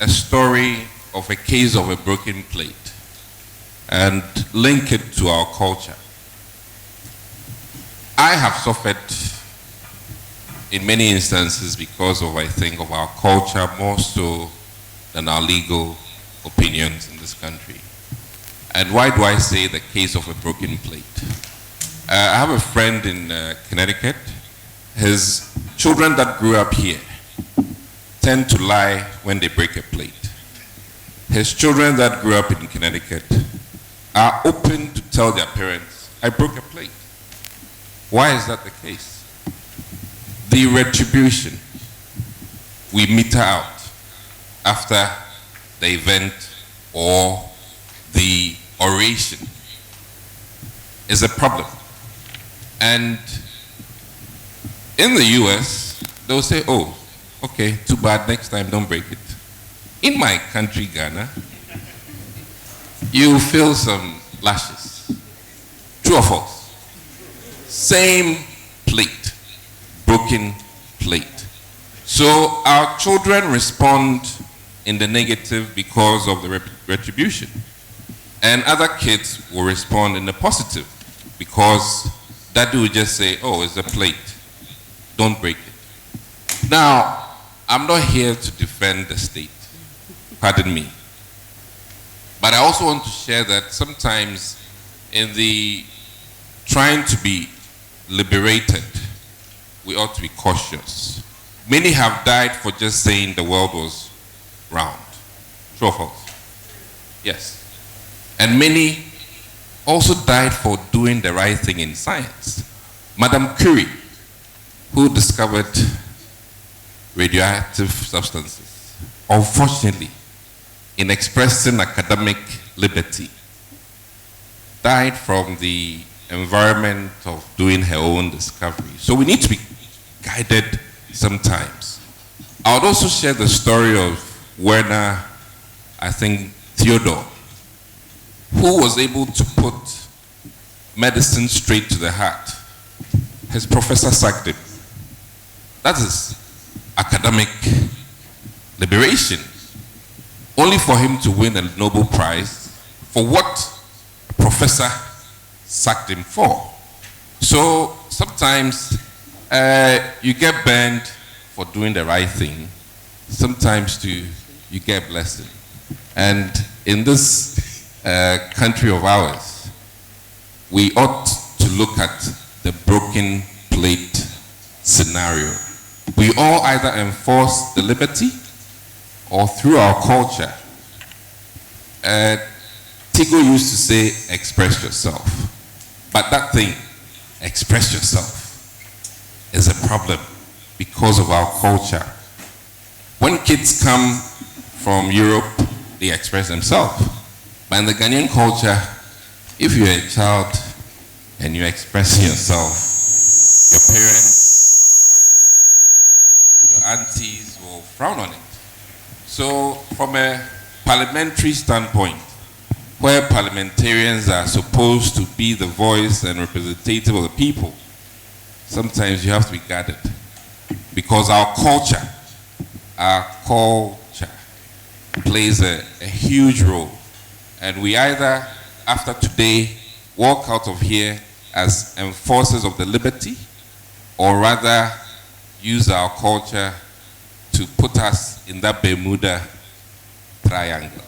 a story of a case of a broken plate and link it to our culture. I have suffered in many instances because of, I think, of our culture more so than our legal opinions in this country. And why do I say the case of a broken plate? I have a friend in Connecticut. His children that grew up here tend to lie when they break a plate. His children that grew up in Connecticut are open to tell their parents, I broke a plate. Why is that the case? The retribution we meter out after the event or the oration is a problem. And in the US, they'll say, oh, okay, too bad, next time don't break it. In my country, Ghana, you feel some lashes. True or false? Same plate, broken plate. So our children respond in the negative because of the retribution. And other kids will respond in the positive because daddy will just say, oh, it's a plate, don't break it. Now, I'm not here to defend the state, pardon me. But I also want to share that sometimes in the trying to be liberated, we ought to be cautious. Many have died for just saying the world was round. True or false? Yes. And many also died for doing the right thing in science. Madame Curie, who discovered radioactive substances, unfortunately, in expressing academic liberty, died from the environment of doing her own discovery. So we need to be guided sometimes. I would also share the story of Werner, I think, Theodore, who was able to put medicine straight to the heart. His professor sacked him. That is academic liberation. Only for him to win a Nobel Prize for what a professor sacked him for. So sometimes you get banned for doing the right thing. Sometimes too, you get blessed. And in this country of ours, we ought to look at the broken plate scenario. We all either enforce the liberty or through our culture. Tigo used to say, express yourself. But that thing, express yourself, is a problem because of our culture. When kids come from Europe, they express themselves. But in the Ghanaian culture, if you're a child and you're expressing yourself, your parents, your aunties will frown on it. So from a parliamentary standpoint, where parliamentarians are supposed to be the voice and representative of the people, sometimes you have to be guarded. Because our culture plays a huge role. And we either, after today, walk out of here as enforcers of the liberty, or rather use our culture to put us in that Bermuda Triangle.